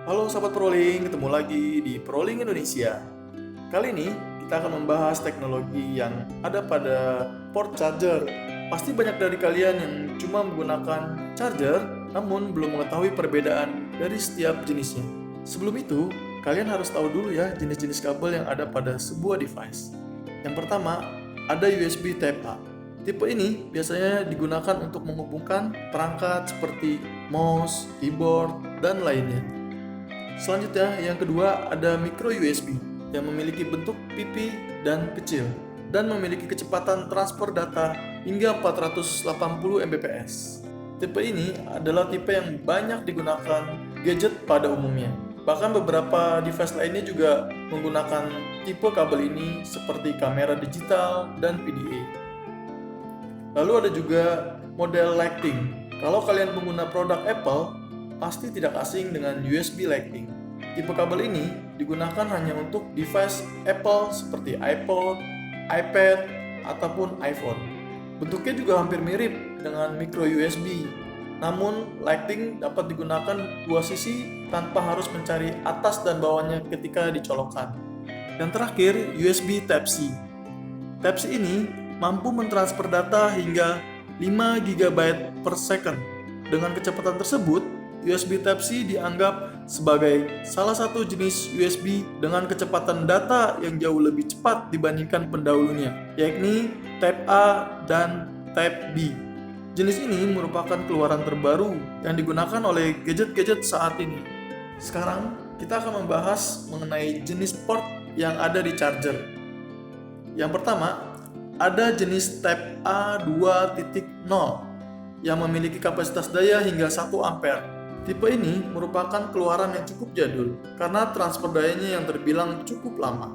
Halo sahabat Prolink, ketemu lagi di Prolink Indonesia. Kali ini kita akan membahas teknologi yang ada pada port charger. Pasti banyak dari kalian yang cuma menggunakan charger, namun belum mengetahui perbedaan dari setiap jenisnya. Sebelum itu, kalian harus tahu dulu ya jenis-jenis kabel yang ada pada sebuah device. Yang pertama, ada USB Type-A. Tipe ini biasanya digunakan untuk menghubungkan perangkat seperti mouse, keyboard, dan lainnya. Selanjutnya, yang kedua ada micro USB yang memiliki bentuk pipi dan kecil dan memiliki kecepatan transfer data hingga 480 Mbps. Tipe ini adalah tipe yang banyak digunakan gadget pada umumnya. Bahkan beberapa device lainnya juga menggunakan tipe kabel ini seperti kamera digital dan PDA. Lalu ada juga model Lightning. Kalau kalian pengguna produk Apple, pasti tidak asing dengan USB Lightning. Tipe kabel ini digunakan hanya untuk device Apple seperti iPod, iPad, ataupun iPhone. Bentuknya juga hampir mirip dengan micro USB. Namun, Lightning dapat digunakan dua sisi tanpa harus mencari atas dan bawahnya ketika dicolokkan. Yang terakhir, USB Type-C. Type-C ini mampu mentransfer data hingga 5 GB per second. Dengan kecepatan tersebut, USB Type-C dianggap sebagai salah satu jenis USB dengan kecepatan data yang jauh lebih cepat dibandingkan pendahulunya, yakni Type-A dan Type-B. Jenis ini merupakan keluaran terbaru yang digunakan oleh gadget-gadget saat ini. Sekarang, kita akan membahas mengenai jenis port yang ada di charger. Yang pertama, ada jenis Type-A 2.0 yang memiliki kapasitas daya hingga 1 ampere. Tipe ini merupakan keluaran yang cukup jadul karena transfer dayanya yang terbilang cukup lama.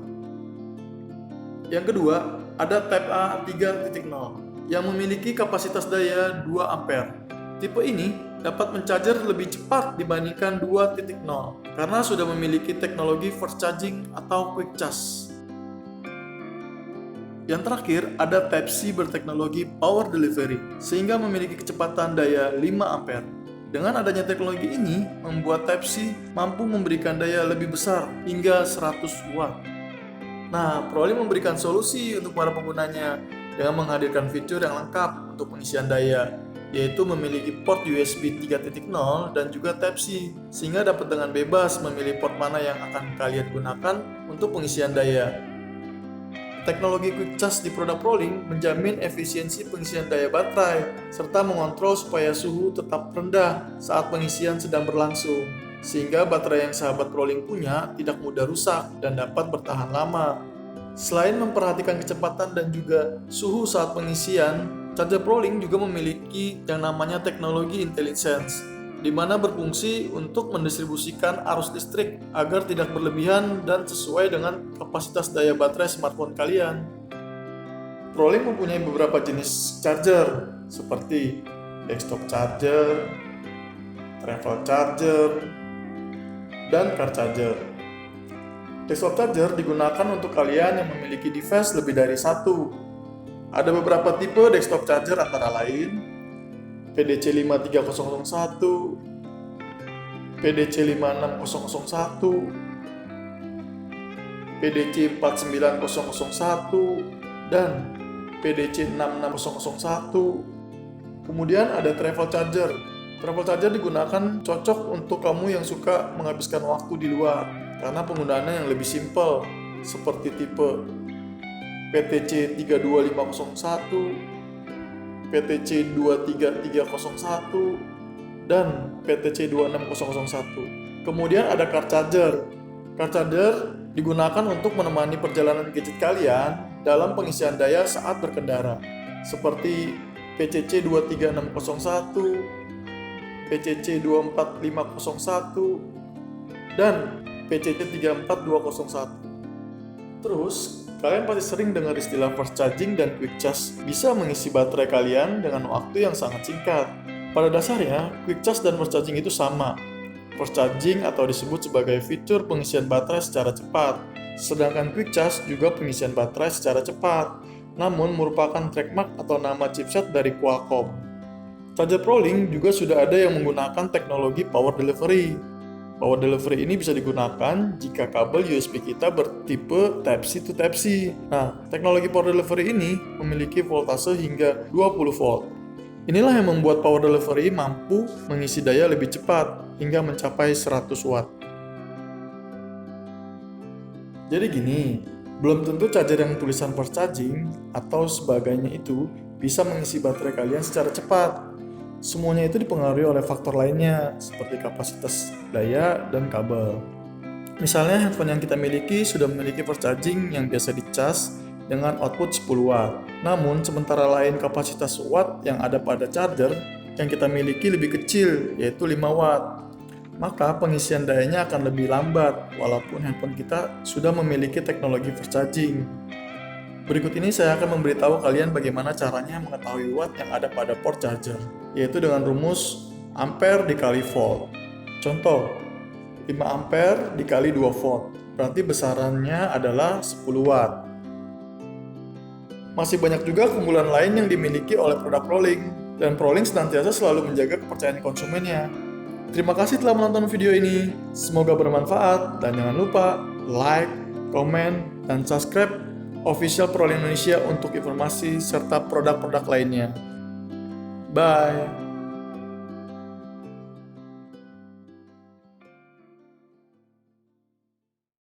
Yang kedua, ada Type-A 3.0 yang memiliki kapasitas daya 2 ampere. Tipe ini dapat mencajar lebih cepat dibandingkan 2.0 karena sudah memiliki teknologi fast charging atau quick charge. Yang terakhir, ada Type-C berteknologi power delivery sehingga memiliki kecepatan daya 5 ampere. Dengan adanya teknologi ini, membuat Type-C mampu memberikan daya lebih besar hingga 100 watt. Nah, Prolink memberikan solusi untuk para penggunanya dengan menghadirkan fitur yang lengkap untuk pengisian daya, yaitu memiliki port USB 3.0 dan juga Type-C, sehingga dapat dengan bebas memilih port mana yang akan kalian gunakan untuk pengisian daya. Teknologi quick charge di produk Prolink menjamin efisiensi pengisian daya baterai serta mengontrol supaya suhu tetap rendah saat pengisian sedang berlangsung, sehingga baterai yang sahabat Prolink punya tidak mudah rusak dan dapat bertahan lama. Selain memperhatikan kecepatan dan juga suhu saat pengisian, charger Prolink juga memiliki yang namanya teknologi IntelliSense, di mana berfungsi untuk mendistribusikan arus listrik agar tidak berlebihan dan sesuai dengan kapasitas daya baterai smartphone kalian. Prolink mempunyai beberapa jenis charger seperti desktop charger, travel charger, dan car charger. Desktop charger digunakan untuk kalian yang memiliki device lebih dari satu. Ada beberapa tipe desktop charger antara lain PDC 53001, PDC 56001, PDC 49001, dan PDC 66001. Kemudian ada travel charger. Travel charger digunakan cocok untuk kamu yang suka menghabiskan waktu di luar karena penggunaannya yang lebih simpel seperti tipe PTC 32501, PTC 23301, dan PTC 26001. Kemudian ada car charger. Car charger digunakan untuk menemani perjalanan gadget kalian dalam pengisian daya saat berkendara, seperti PCC 23601, PCC 24501, dan PCC 34201. Terus, kalian pasti sering dengar istilah fast charging dan quick charge bisa mengisi baterai kalian dengan waktu yang sangat singkat. Pada dasarnya, quick charge dan fast charging itu sama. Fast charging atau disebut sebagai fitur pengisian baterai secara cepat, sedangkan quick charge juga pengisian baterai secara cepat, namun merupakan trademark atau nama chipset dari Qualcomm. Charger Prolink juga sudah ada yang menggunakan teknologi power delivery. Power delivery ini bisa digunakan jika kabel USB kita bertipe Type-C to Type-C. Nah, teknologi power delivery ini memiliki voltase hingga 20 volt. Inilah yang membuat power delivery mampu mengisi daya lebih cepat hingga mencapai 100 watt. Jadi gini, belum tentu charger yang tulisan fast charging atau sebagainya itu bisa mengisi baterai kalian secara cepat. Semuanya itu dipengaruhi oleh faktor lainnya, seperti kapasitas daya dan kabel. Misalnya handphone yang kita miliki sudah memiliki fast charging yang biasa dicas dengan output 10 watt. Namun, sementara lain kapasitas watt yang ada pada charger yang kita miliki lebih kecil, yaitu 5 watt. Maka pengisian dayanya akan lebih lambat, walaupun handphone kita sudah memiliki teknologi fast charging. Berikut ini saya akan memberitahu kalian bagaimana caranya mengetahui watt yang ada pada port charger, yaitu dengan rumus ampere dikali volt. Contoh, 5 ampere dikali 2 volt, berarti besarannya adalah 10 watt. Masih banyak juga keunggulan lain yang dimiliki oleh produk Prolink, dan Prolink senantiasa selalu menjaga kepercayaan konsumennya. Terima kasih telah menonton video ini, semoga bermanfaat, dan jangan lupa like, komen, dan subscribe Official Prolink Indonesia untuk informasi serta produk-produk lainnya. Bye!